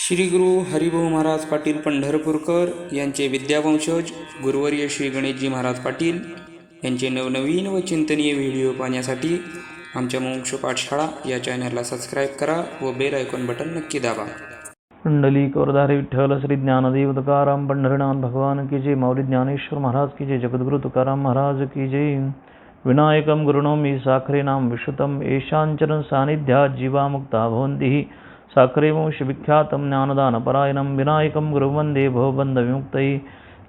श्री गुरु हरिभाऊ महाराज पाटील पंढरपूरकर यांचे विद्यावंशज गुरुवर्य श्री गणेशजी महाराज पाटील यांचे नवनवीन व चिंतनीय व्हिडिओ पाहण्यासाठी आमच्या मोक्ष पाठशाळा या चॅनलला सबस्क्राईब करा व बेल आयकॉन बटन नक्की दाबा. पुंडलिक वरदारी विठ्ठल श्री ज्ञानदेव तुकाराम पंढरीनाथ भगवान की जय. माऊली ज्ञानेश्वर महाराज की जय. जगद्गुरु तुकाराम महाराज की जय. विनायकं गुरुणोमि साखरे नाम विश्रुतम येषांचरण सानिध्यात् जीवा मुक्ता भवन्ति. साखरे वंश विख्यातं ज्ञानदानपरायणं विनायकं गुरुं वन्दे भवबन्धविमुक्तये.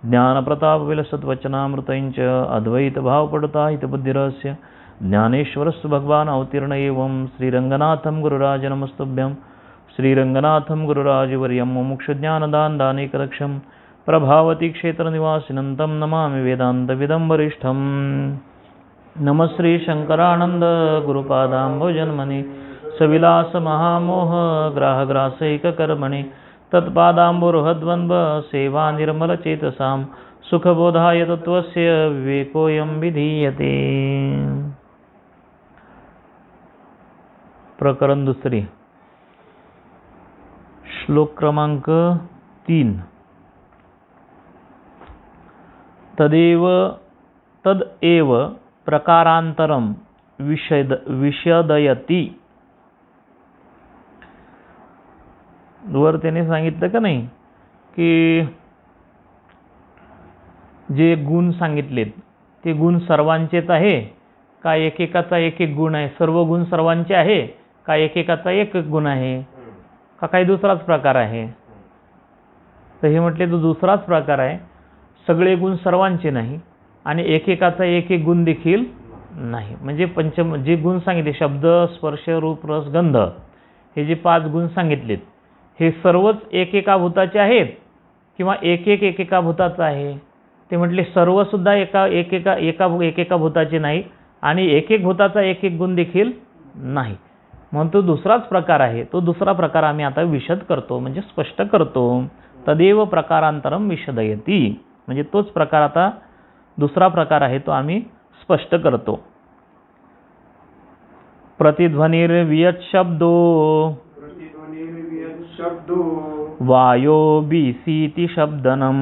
ज्ञानप्रतापविलसत्वचनामृतञ्च अद्वैतभावपटुताहितबुद्धिरस्य ज्ञानेश्वरस्तु भगवान् अवतीर्ण एवं श्रीरङ्गनाथं गुरुराज नमस्तुभ्यं. श्रीरङ्गनाथं गुरुराजवर्यं मुमुक्षुज्ञानदानदानेकदक्षं प्रभावती क्षेत्रनिवासिनं तं नमामि वेदान्तविदं वरिष्ठं. नमः श्री शंकरानंद गुरुपादाम्बोजन्मने सविलास महामोह ग्राहग्रासैककर्मणे तत्पादाम्बुरुहद्वन्द्व सेवा निर्मलचेतसां सुखबोधाय तत्त्वस्य विवेकोऽयं विधीयते. प्रकरण दुसरे, श्लोक क्रमांक 3. तदेव प्रकारांतरम विशदयती. वर त्याने सांगितलं का नाही की जे गुण सांगितलेत ते गुण सर्वांचेच आहे का एकेकाचा एक एक गुण आहे? सर्व गुण सर्वांचे आहे का एकेकाचा एक एक गुण आहे का काही दुसराच प्रकार आहे? तर हे म्हटले तो दुसराच प्रकार आहे. सगळे गुण सर्वांचे नाही आणि एकेकाचा एक एक गुण देखील नाही. म्हणजे पंचम जे गुण सांगितले शब्द स्पर्श रूप रस गंध हे जे 5 गुण सांगितलेत हे सर्वच एकेका भूताचे आहेत किंवा एकेका भूताचा आहे? ते म्हटले सर्व सुद्धा एकेका भूताचे नाही आणि एक भूताचा एक एक गुण देखील नाही. म्हणून तो दुसराच प्रकार आहे. तो दुसरा प्रकार आम्ही आता विशद करतो म्हणजे स्पष्ट करतो. तदेव प्रकारांतरम विशदयती म्हणजे तोच प्रकार आता दुसरा प्रकार आहे तो आम्ही स्पष्ट करतो. प्रतिध्वनिर्वियत शब्दो वायो बीसीति शब्दनम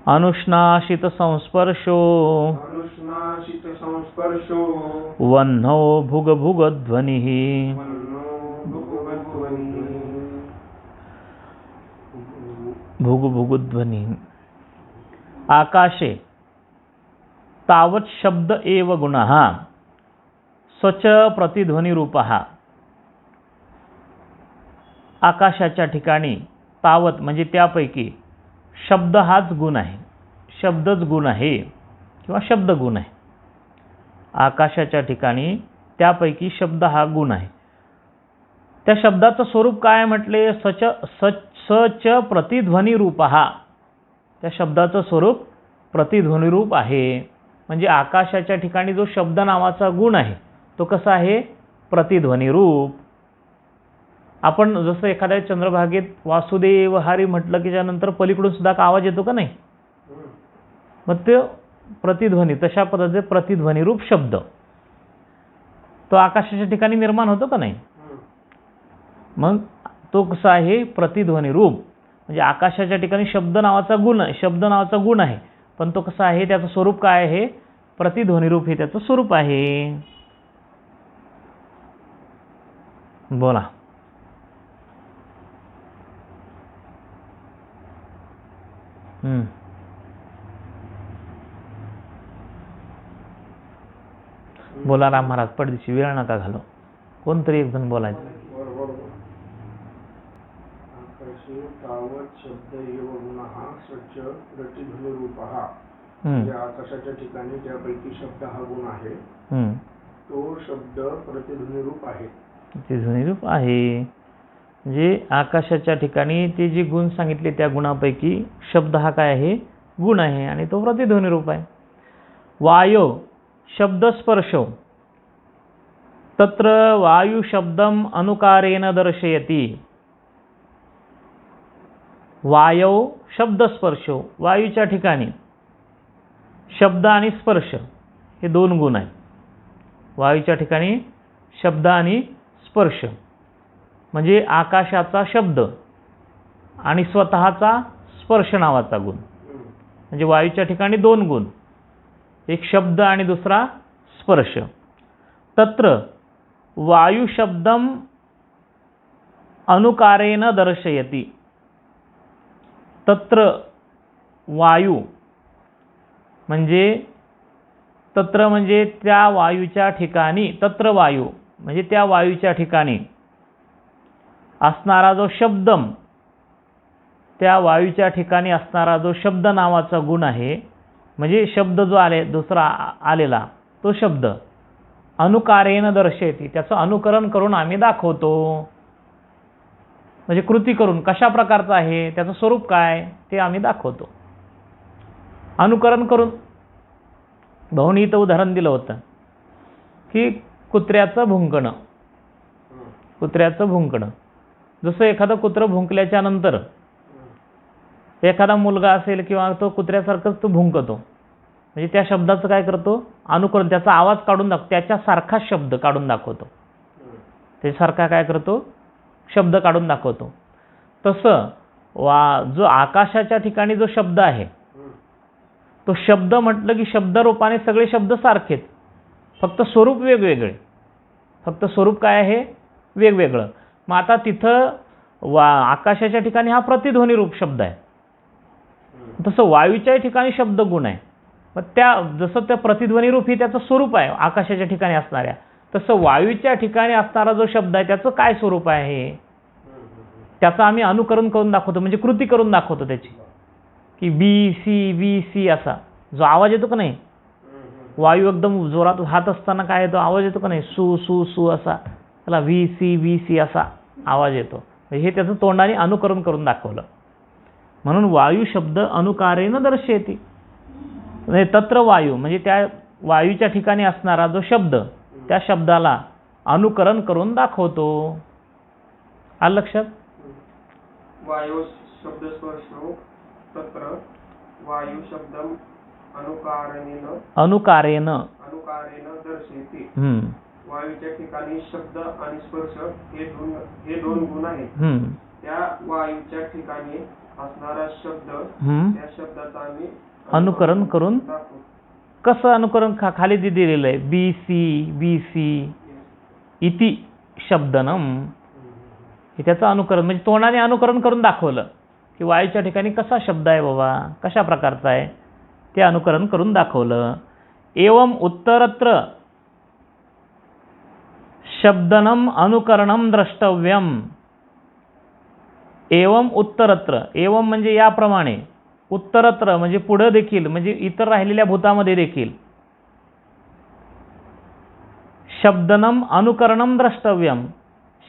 अनुष्णाशित संस्पर्शो वह्नौ भुगभुगध्वनिः. भुगभुगध्वनि आकाशे तावत् शब्द एव गुणः स्वच प्रतिध्वनिरूपः. आकाशाच्या ठिकाणी तावत म्हणजे त्यापैकी शब्द हाच गुण आहे. शब्दच गुण आहे किंवा शब्द गुण आहे. आकाशाच्या ठिकाणी त्यापैकी शब्द हा गुण आहे. त्या शब्दाचं स्वरूप काय म्हटले? सच प्रतिध्वनिरूपः. त्या शब्दाचं स्वरूप प्रतिध्वनिरूप आहे. म्हणजे आकाशाच्या ठिकाणी जो शब्द नावाचा गुण आहे तो कसा आहे? प्रतिध्वनिरूप. आपण जसं एखाद्या चंद्रभागेत वासुदेव हरी म्हटलं की त्यानंतर पलीकडून सुद्धा आवाज येतो का नाही? मग ते प्रतिध्वनी तशा पद्धतीचे प्रतिध्वनिरूप शब्द तो आकाशाच्या ठिकाणी निर्माण होतो का नाही? मग तो कसा आहे? प्रतिध्वनिरूप. म्हणजे आकाशाच्या ठिकाणी शब्द नावाचा गुण आहे पण तो कसा आहे? त्याचं स्वरूप काय आहे? प्रतिध्वनिरूप हे त्याचं स्वरूप आहे. बोला. बोला राम महाराज. पडदिशी वेळ नका घालू. कोणतरी एक जण बोलायचं. आकाशाच्या ठिकाणी त्यापैकी शब्द हा गुण आहे तो शब्द प्रतिध्वनिरूप आहे. प्रतिध्वनिरूप आहे म्हणजे आकाशाच्या ठिकाणी ते जे गुण सांगितले त्या गुणापैकी शब्द हा काय आहे? गुण आहे आणि तो प्रतिध्वनिरूप आहे. वायो शब्द स्पर्शो तत्र वायु शब्दम अनुकारेण दर्शयति. वायौ शब्द स्पर्शो वायूच्या ठिकाणी शब्द आणि स्पर्श हे 2 गुण आहेत. वायूच्या ठिकाणी शब्द आणि स्पर्श म्हणजे आकाशाचा शब्द आणि स्वतःचा स्पर्श नावाचा गुण. म्हणजे वायूच्या ठिकाणी 2 गुण, एक शब्द आणि दुसरा स्पर्श. तत्र वायू शब्दम अनुकारेण दर्शयति. तत्र वायू म्हणजे तत्र म्हणजे त्या वायूच्या ठिकाणी, तत्र वायू म्हणजे त्या वायूच्या ठिकाणी असणारा जो शब्दम, त्या वायूच्या ठिकाणी असणारा जो शब्द नावाचा गुण आहे, म्हणजे शब्द जो आले दुसरा आलेला तो शब्द अनुकारेण दर्शयति, त्याचं अनुकरण करून आम्ही दाखवतो. म्हणजे कृती करून कशा प्रकारचा आहे, त्याचं स्वरूप काय ते आम्ही दाखवतो अनुकरण करून. भाऊनी इथं उदाहरण दिलं होतं की कुत्र्याचं भुंकणं. कुत्र्याचं भुंकणं, जसं एखादं कुत्रं भुंकल्याच्या नंतर एखादा मुलगा असेल किंवा तो कुत्र्यासारखंच तो भुंकतो, म्हणजे त्या शब्दाचं काय करतो, अनुकरण, त्याचा आवाज काढून दाखवतो, त्याच्यासारखा शब्द काढून दाखवतो, त्याच्यासारखा काय करतो, शब्द काढून दाखवतो. तसं जो आकाशाच्या ठिकाणी जो शब्द आहे, तो शब्द म्हटलं की शब्दरूपाने सगळे शब्द सारखेच, फक्त स्वरूप वेगवेगळे. फक्त स्वरूप काय आहे, वेगवेगळं. मग आता तिथं आकाशाच्या ठिकाणी हा प्रतिध्वनी रूप शब्द आहे, तसं वायूच्या ठिकाणी शब्द गुण आहे. मग त्या जसं त्या प्रतिध्वनी रूप ही त्याचं स्वरूप आहे आकाशाच्या ठिकाणी असणाऱ्या, तसं वायूच्या ठिकाणी असणारा जो शब्द आहे त्याचं काय स्वरूप आहे, त्याचं आम्ही अनुकरण करून दाखवतो, म्हणजे कृती करून दाखवतो त्याची. की बी सी बी सी असा जो आवाज येतो का नाही, वायू एकदम जोरात वाहत असताना काय येतो, आवाज येतो का नाही, सू सू सू असा, त्याला व्ही सी असा आवाज येतो. हे त्याचं तोंडाने अनुकरण करून दाखवलं. म्हणून वायू शब्द अनुकारेण दर्शयति. म्हणजे तत्र वायू म्हणजे त्या वायूच्या ठिकाणी असणारा जो शब्द, त्या शब्दाला अनुकरण करून दाखवतो. आलं लक्षात? वायू शब्द स्पर्शो तत्र वायू शब्दम अनुकारेण दर्शयति. वायूच्या ठिकाणी शब्द आणि स्पर्श हे दोन गुण आहेत. त्या वायूच्या ठिकाणी असणारा शब्द, त्या शब्दाचा आम्ही अनुकरण करून कसं अनुकरण खाली दिलेलं आहे, बी सी इति शब्दनम. हे त्याचं अनुकरण म्हणजे तोंडाने अनुकरण करून दाखवलं की वायूच्या ठिकाणी कसा शब्द आहे बाबा, कशा प्रकारचा आहे ते अनुकरण करून दाखवलं. एवं उत्तरत्र शब्दनम अनुकरणम द्रष्टव्यम. एवं उत्तरत्र, एवं म्हणजे याप्रमाणे, उत्तरत्र म्हणजे पुढे देखील, म्हणजे इतर राहिलेल्या भूतामध्ये देखील शब्दनम अनुकरणम द्रष्टव्यम,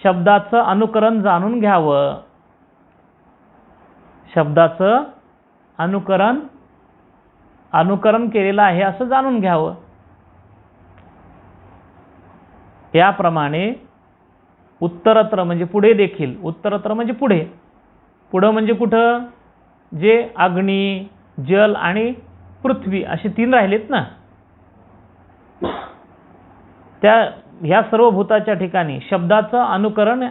शब्दाचं अनुकरण जाणून घ्यावं. शब्दाचं अनुकरण केलेलं आहे असं जाणून घ्यावं. याप्रमाणे उत्तरत्र म्हणजे पुढे देखील, उत्तरत्र म्हणजे पुढे, पुढं म्हणजे कुठं, जे अग्नी, जल आणि पृथ्वी असे 3 राहिलेत ना, ह्या सर्व भूताच्या ठिकाणी शब्दाचं अनुकरण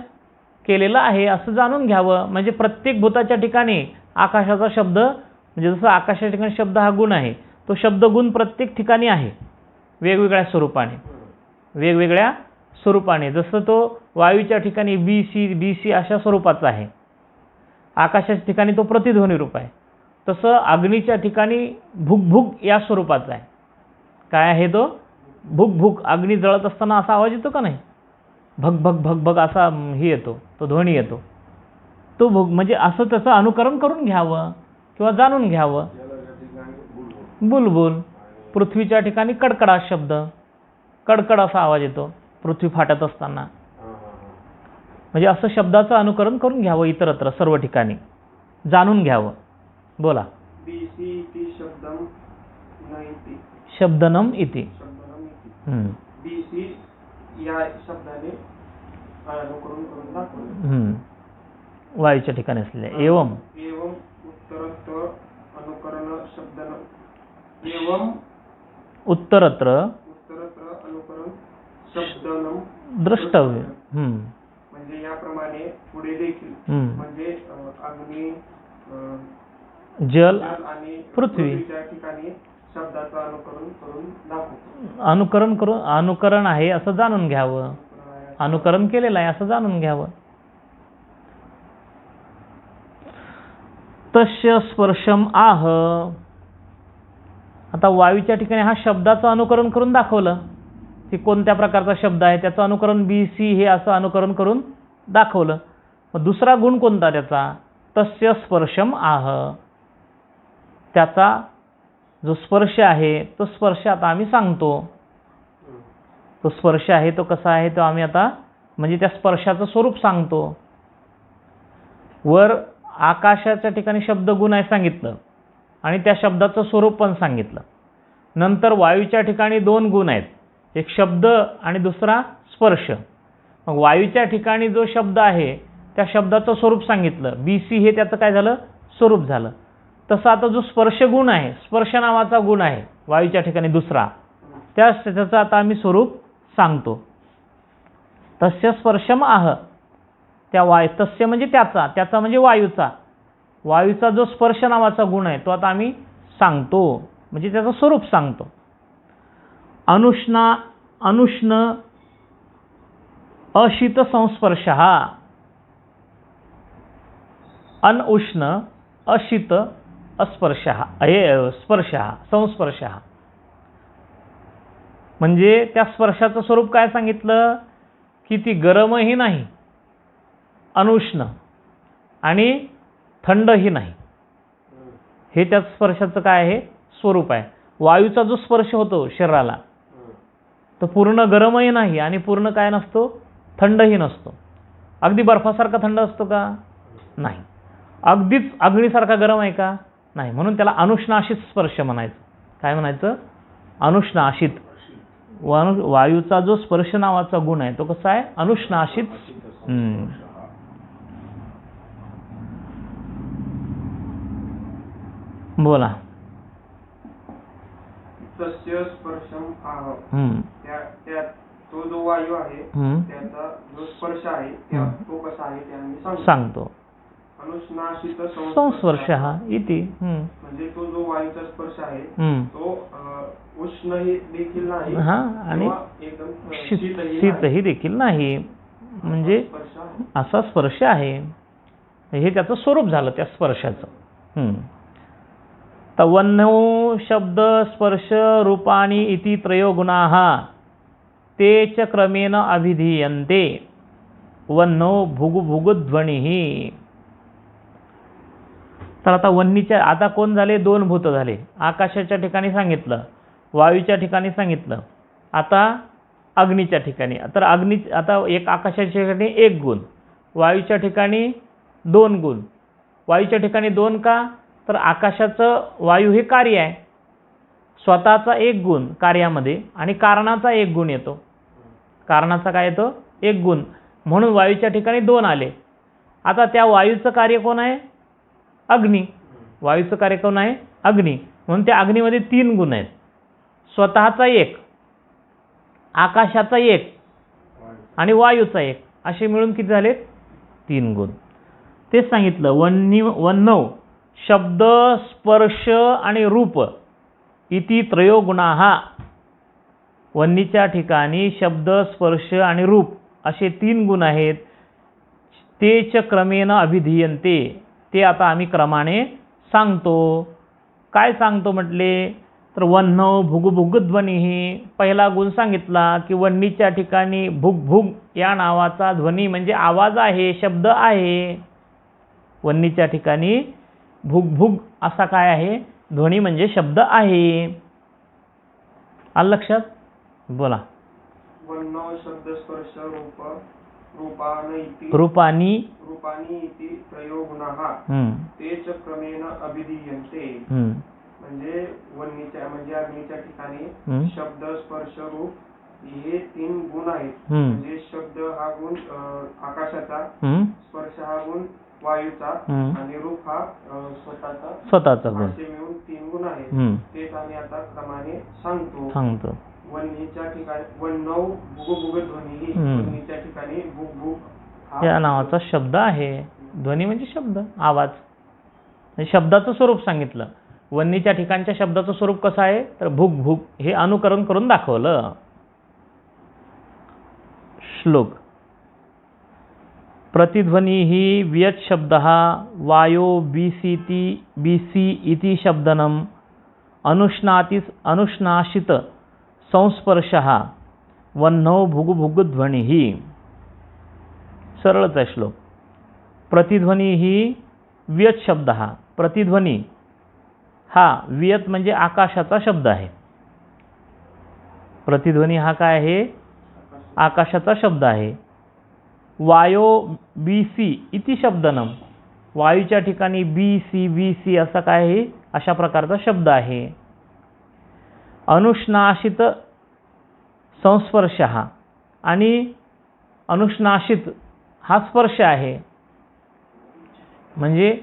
केलेलं आहे असं जाणून घ्यावं. म्हणजे प्रत्येक भूताच्या ठिकाणी आकाशाचा शब्द, म्हणजे जसं आकाशाच्या ठिकाणी शब्द हा गुण आहे, तो शब्द गुण प्रत्येक ठिकाणी आहे वेगवेगळ्या स्वरूपाने. जसं तो वायूच्या ठिकाणी बी सी अशा स्वरूपाचा आहे, आकाशाच्या ठिकाणी तो प्रतिध्वनी रूप आहे, तसं अग्नीच्या ठिकाणी भुक या स्वरूपाचा आहे. काय आहे तो, भुक. अग्नी जळत असताना असा आवाज येतो का नाही, भग असा हे येतो, तो ध्वनी येतो, तो भुक. म्हणजे असं त्याचं अनुकरण करून घ्यावं किंवा जाणून घ्यावं. बुलबुल. पृथ्वीच्या ठिकाणी कडकडा शब्द, कडकड असा आवाज येतो पृथ्वी फाटत असताना. म्हणजे असं शब्दाचं अनुकरण करून घ्यावं, इतरत्र सर्व ठिकाणी जाणून घ्यावं. बोला. शब्दनम इति. वायूच्या ठिकाणी असलेल्या एवं उत्तरत्र द्रष्टव्य. म्हणजे याप्रमाणे पुढे देखील हम्म. म्हणजे अग्नी जल आणि पृथ्वी. पृथ्वीच्या ठिकाणी शब्दाचं अनुकरण करून दाखवतो. अनुकरण आहे असं जाणून घ्यावं. अनुकरण केलेलं आहे असं जाणून घ्यावं. तस्य स्पर्शम आह. आता वायूच्या ठिकाणी हा शब्दाचं अनुकरण करून दाखवलं की कोणत्या प्रकारचा शब्द आहे त्याचं अनुकरण बी सी हे असं अनुकरण करून दाखवलं. मग दुसरा गुण कोणता त्याचा? तस्य स्पर्शम आह. त्याचा जो स्पर्श आहे तो स्पर्श आता आम्ही सांगतो. तो स्पर्श आहे तो कसा आहे तो आम्ही आता म्हणजे त्या स्पर्शाचं स्वरूप सांगतो. वर आकाशाच्या ठिकाणी शब्द गुण आहे सांगितलं आणि त्या शब्दाचं स्वरूप पण सांगितलं. नंतर वायूच्या ठिकाणी 2 गुण आहेत, एक शब्द आणि दुसरा स्पर्श. मग वायूच्या ठिकाणी जो शब्द आहे त्या शब्दाचं स्वरूप सांगितलं, बी सी हे त्याचं काय झालं? स्वरूप झालं. तसं आता जो स्पर्श गुण आहे, स्पर्श नावाचा गुण आहे वायूच्या ठिकाणी दुसरा, त्याचं आता आम्ही स्वरूप सांगतो. तस्य स्पर्शम आह. त्या तस्य म्हणजे त्याचा म्हणजे वायूचा. वायूचा जो स्पर्श नावाचा गुण आहे तो आता आम्ही सांगतो म्हणजे त्याचं स्वरूप सांगतो. अनुष्ण अशीत संस्पर्श. अनुष्ण अशीत अस्पर्श स्पर्श संस्पर्श. म्हणजे त्या स्पर्शाचं स्वरूप काय सांगितलं की ती गरमही नाही, अनुष्ण आणि थंडही नाही. हे त्या स्पर्शाचं काय आहे? स्वरूप आहे. वायूचा जो स्पर्श होतो शरीराला तो पूर्ण गरमही नाही आणि पूर्ण काय नसतो? थंडही नसतो. अगदी बर्फासारखा थंड असतो का? नाही. अगदीच अग्नीसारखा गरम आहे का? नाही. म्हणून त्याला अनुष्णाशित स्पर्श म्हणायचं. काय म्हणायचं? अनुष्णाशित. वायूचा जो स्पर्श नावाचा गुण आहे तो कसा आहे? अनुष्णाशित. बोला. तस्य स्पर्शम आह. त्या तो जो वायू आहे त्याचा जो स्पर्श आहे तो कसा आहे ते आम्ही सांगतो. अनुष्णाशित संस्पर्श इति. म्हणजे तो जो वायूचा स्पर्श आहे तो उष्णही देखील नाही आणि एकदम शीतही देखील नाही. म्हणजे असा स्पर्श आहे. हे त्याचं स्वरूप झालं त्या स्पर्शाचं. तवन्नौ शब्द स्पर्श रूपाणी इति त्रयो गुणाः ते च क्रमेण अभिधीयन्ते. वन्नौ भुगुभुगध्वनिः. तर आता वन्नीच्या आता कोण झाले? 2 भूत झाले. आकाशाच्या ठिकाणी सांगितलं, वायूच्या ठिकाणी सांगितलं, आता अग्नीच्या ठिकाणी. तर आता एक आकाशाच्या ठिकाणी 1 गुण, वायूच्या ठिकाणी 2 गुण. वायूच्या ठिकाणी 2 का? तर आकाशाचं वायू हे कार्य आहे, स्वतःचा 1 गुण कार्यामध्ये आणि कारणाचा 1 गुण येतो. कारणाचा काय येतो? 1 गुण. म्हणून वायूच्या ठिकाणी 2 आले. आता त्या वायूचं कार्य कोण आहे? अग्नी. वायूचं कार्य कोण आहे? अग्नी. म्हणून त्या अग्नीमध्ये 3 गुण आहेत, स्वतःचा 1, आकाशाचा 1 आणि वायूचा 1, असे मिळून किती झाले? 3 गुण. तेच सांगितलं. वन्नौ शब्द स्पर्श आणि रूप इति त्रयो गुणाः. वन्नीच्या ठिकाणी शब्द स्पर्श आणि रूप असे 3 गुण आहेत. ते च क्रमेण अभिधीयन्ते. ते आता आम्ही क्रमाने सांगतो. काय सांगतो म्हटले? तर वन्नौ भुगुभुगध्वनिः. पहिला गुण सांगितला की वन्नीच्या ठिकाणी भुगभुग या नावाचा ध्वनी म्हणजे आवाज आहे, शब्द आहे. वन्नीच्या ठिकाणी भुगभुग असा काय आहे? ध्वनी म्हणजे शब्द आहे. आलं लक्षात? बोला. वन्नौ शब्द स्पर्श रूपानी इति त्रयो गुणाः ते च क्रमेण अभिधीयन्ते. म्हणजे वन्नीच्या म्हणजे अग्नीच्या ठिकाणी शब्द स्पर्श रूप हे 3 गुण आहेत. म्हणजे शब्द हा गुण आकाशाचा, स्पर्श हा गुण वायूचा आणि रूप हा स्वतःचा गुण. असे मिळून 3 गुण आहेत. तेच आम्ही आता क्रमाने सांगतो. वन्नीच्या ठिकाणी वन्नौ भुगुभुगध्वनिः. वन्नीच्या ठिकाणी भुगभुग या नावाचा शब्द आहे. ध्वनी म्हणजे शब्द, आवाज. म्हणजे शब्दाचं स्वरूप सांगितलं. वन्नीच्या ठिकाणच्या शब्दाचं स्वरूप कसं आहे तर भुक भुक, हे अनुकरण करून दाखवलं. श्लोक. प्रतिध्वनी ही वियत शब्द वायो बीसी इति शब्दनम अनुष्णाशित संस्पर्श वन्नौ भुगुभुग ध्वनि ही. सरळच आहे श्लोक. प्रतिध्वनी ही वियत शब्द प्रतिध्वनी हा वियत म्हणजे आकाशाचा शब्द आहे. प्रतिध्वनी हा काय आहे, आकाशाचा शब्द आहे. वायो बीसी इति शब्दनम, वायूच्या ठिकाणी बीसी असा काय आहे, अशा प्रकारचा शब्द आहे. अनुष्णाशित संस्पर्श आणि अनुष्णाशित हा स्पर्श आहे. म्हणजे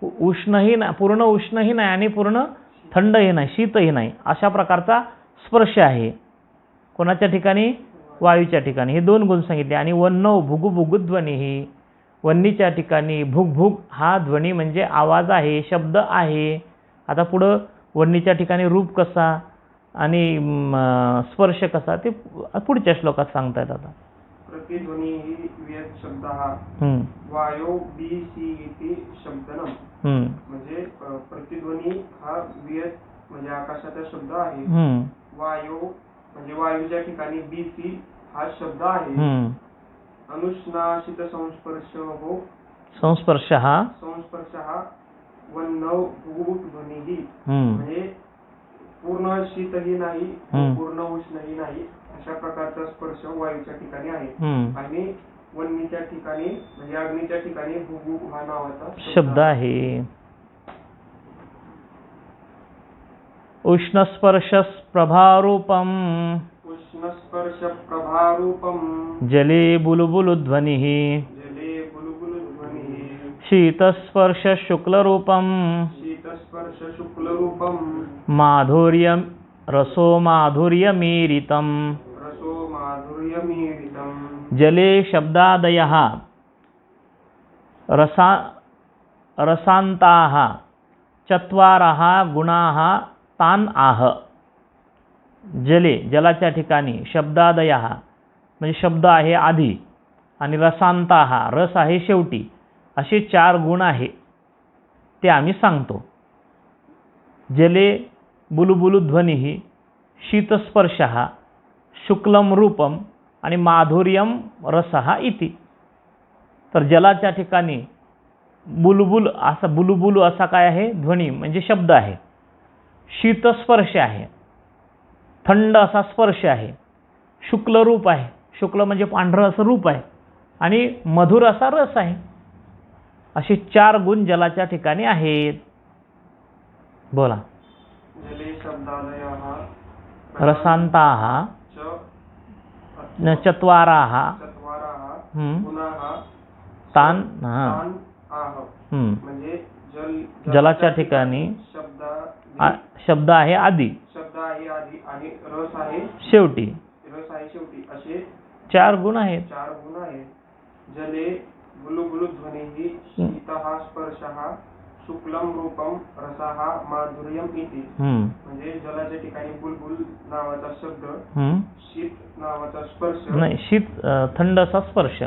उष्णही नाही, पूर्ण उष्णही नाही आणि पूर्ण थंडही नाही, शीतही नाही, अशा प्रकारचा स्पर्श आहे. कोणाच्या ठिकाणी, वायूच्या ठिकाणी. हे दोन गुण सांगितले. आणि वन्नौ भुगुभुग ध्वनी ही, वन्नीच्या ठिकाणी भुग भुग हा ध्वनी म्हणजे आवाज आहे, शब्द आहे. आता पुढं वन्नीच्या ठिकाणी रूप कसा आणि स्पर्श कसा ते पुढच्या श्लोकात सांगतायत. आता प्रतिध्वनी ही वियत शब्द वायो बीसी इति शब्दनम, म्हणजे प्रतिध्वनी हा वियत म्हणजे आकाशाचा शब्द आहे. वायो म्हणजे वायूच्या ठिकाणी बीसी हा शब्द आहे. अनुष्णाशित संस्पर्श हा वन्नौ भुगुभुग ध्वनी ही, म्हणजे पूर्ण शीतही नाही, पूर्ण उष्णही नाही, अशा प्रकारचा स्पर्श वायूच्या ठिकाणी आहे. आणि वन्नीच्या ठिकाणी म्हणजे अग्नीच्या ठिकाणी भुगुभुग हा नावाचा शब्द आहे. उष्णस्पर्श प्रभारूपम जले बुलबुल ध्वनि शीतस्पर्श शुक्लरूपम माधुर्यम रसो माधुर्यमीरितम जले शब्दादयः रसान्ताः चत्वारः गुणाः तान् आह. जले जलाच्या ठिकाणी शब्दादयः म्हणजे शब्द आहे आधी आणि रसांताः रस आहे शेवटी, असे 4 गुण आहे ते आम्ही सांगतो. जले बुलबुल ध्वनी शीतस्पर्शः शुक्लम रूपम आणि माधुर्यम रसः इति. तर जलाच्या ठिकाणी बुलबुल असा काय आहे, ध्वनी म्हणजे शब्द आहे. शीतस्पर्श आहे, थंड असा स्पर्श आहे. शुक्ल रूप आहे, शुक्ल म्हणजे पांढरं असं रूप आहे. आणि मधुर असा रस आहे. असे 4 गुण जलाच्या ठिकाणी आहेत. बोला. रसांताः चत्वाराः तान म्हणजे जलाच्या ठिकाणी शब्द आहे आधी आणि रस आहे शेवटी. असे 4 गुण आहेत. जले बुलबुल ध्वनी शीतः स्पर्शः शुक्लम रूपम रसः माधुर्यम इति. म्हणजे जलाच्या ठिकाणी बुलबुल नावाचा शब्द, शीत नावाचा स्पर्श, नाही शीत थंड असा स्पर्श,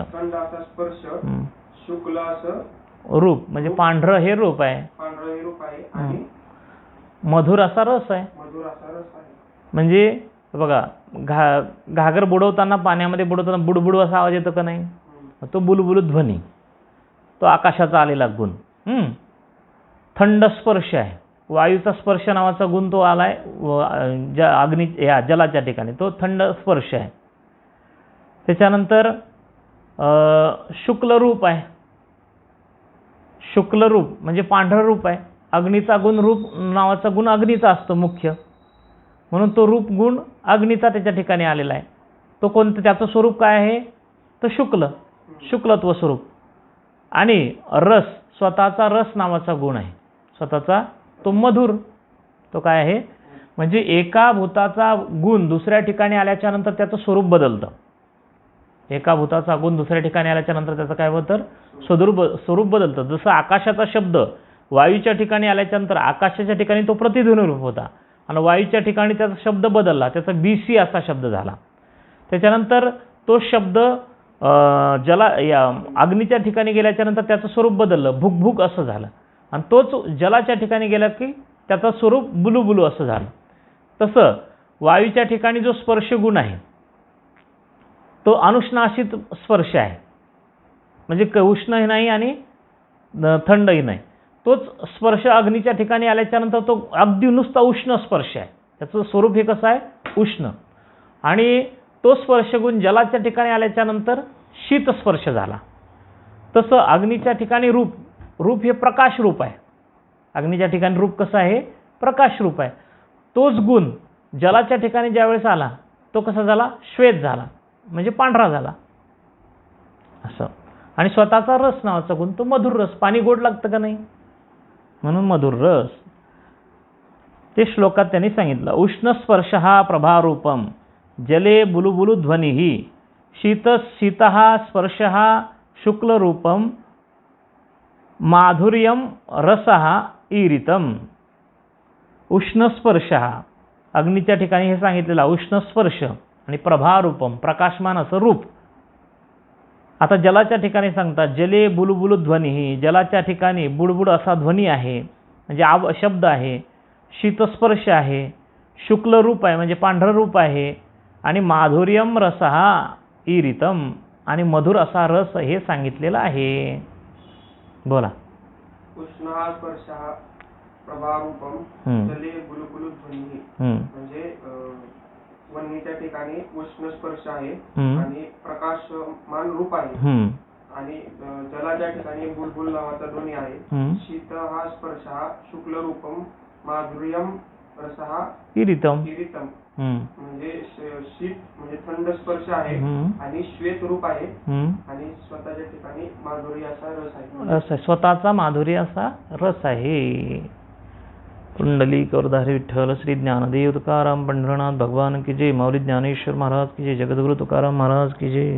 शुक्ल असं रूप म्हणजे पांढरं हे रूप आहे, आणि मधुर असा रस आहे. म्हणजे बघा घागर बुडवताना, पाण्यामध्ये बुडवताना बुडबुड असा आवाज येतो का नाही, तो बुलबुल ध्वनी, तो आकाशाचा आलेला गुण. थंड स्पर्श आहे, वायूचा स्पर्श नावाचा गुण तो आलाय अग्नी या जलाच्या ठिकाणी, तो थंड स्पर्श आहे. त्याच्यानंतर शुक्ल रूप आहे, शुक्ल रूप म्हणजे पांढरं रूप आहे. अग्नीचा गुण रूप नावाचा गुण अग्नीचा असतो मुख्य, म्हणून तो रूप गुण अग्नीचा त्याच्या ठिकाणी आलेला आहे. तो कोणतं, त्याचं स्वरूप काय आहे तर शुक्लत्व स्वरूप. आणि रस, स्वतःचा रस नावाचा गुण आहे, स्वतःचा तो मधुर, तो काय आहे म्हणजे एका भूताचा गुण दुसऱ्या ठिकाणी आल्याच्या नंतर त्याचं स्वरूप बदलतं. एका भूताचा गुण दुसऱ्या ठिकाणी आल्याच्या नंतर त्याचं काय होतं, स्वरूप बदलतं. जसं आकाशाचा शब्द वायूच्या ठिकाणी आल्याच्या नंतर आकाशाच्या ठिकाणी तो प्रतिध्वनी रूप होता आणि वायूच्या ठिकाणी त्याचा शब्द बदलला, त्याचा BC असा शब्द झाला. त्याच्यानंतर तो शब्द अग्नीच्या ठिकाणी गेल्याच्या नंतर त्याचं स्वरूप बदललं, भुक असं झालं. आणि तोच जलाच्या ठिकाणी गेला की त्याचं स्वरूप बुलुबुलू असं झालं. तसं वायूच्या ठिकाणी जो स्पर्श गुण आहे तो अनुष्णाशित स्पर्श आहे, म्हणजे उष्णही नाही आणि थंडही नाही. तोच स्पर्श अग्नीच्या ठिकाणी आल्याच्या नंतर तो अगदी नुसता उष्ण स्पर्श आहे, त्याचं स्वरूप हे कसं आहे, उष्ण. आणि तो स्पर्शगुण जलाच्या ठिकाणी आल्याच्या नंतर शीत स्पर्श झाला. तसं अग्नीच्या ठिकाणी रूप हे प्रकाश रूप आहे. अग्नीच्या ठिकाणी रूप कसं आहे, प्रकाश रूप आहे. तोच गुण जलाच्या ठिकाणी ज्यावेळेस आला तो कसा झाला, श्वेत झाला, म्हणजे पांढरा झाला असं. आणि स्वतःचा रस नावाचा गुण तो मधुर रस. पाणी गोड लागतं का नाही, म्हणून मधुर रस. ते श्लोकात त्यांनी सांगितलं, उष्ण स्पर्श हा प्रभारूपम जले बुलुबुलु ध्वनिही शीतः स्पर्शः शुक्लरूपम माधुर्यम रसः ईरितम. उष्ण स्पर्श हा अग्नीच्या ठिकाणी हे सांगितलेला उष्ण स्पर्श आणि प्रभारूपम प्रकाशमान असं रूप. आता जलाच्या ठिकाणी सांगतात जले बुलुबुलु ध्वनिही, जलाच्या ठिकाणी बुडबुड असा ध्वनी आहे म्हणजे शब्द आहे, शीतस्पर्श आहे, शुक्ल रूप आहे म्हणजे पांढरं रूप आहे, आणि माधुर्यम रसः ईरितम आणि मधुर असा रस हे सांगितलेलं आहे. बोला. उष्ण हा स्पर्श हा प्रभारूपम जले बुलुबुलु ध्वनिही, म्हणजे वन्नीच्या ठिकाणी उष्ण स्पर्श आहे आणि प्रकाशमान रूप आहे, आणि जलाच्या ठिकाणी बुलबुल नावाचा ध्वनी आहे. शीत हा स्पर्श हा शुक्ल रूपम माधुर्यम रसः ईरितम, म्हणजे शीत म्हणजे थंड स्पर्श आहे आणि श्वेत रूप आहे आणि स्वतःच्या ठिकाणी माधुर्य असा रस आहे. स्वतःचा माधुर्य असा रस आहे. कुंडली करधारी विठ्ठल श्री ज्ञानदेव तुकाराम पंढरनाथ भगवान की जय. माऊली ज्ञानेश्वर महाराज की जय. जगद्गुरु तुकाराम महाराज की जय.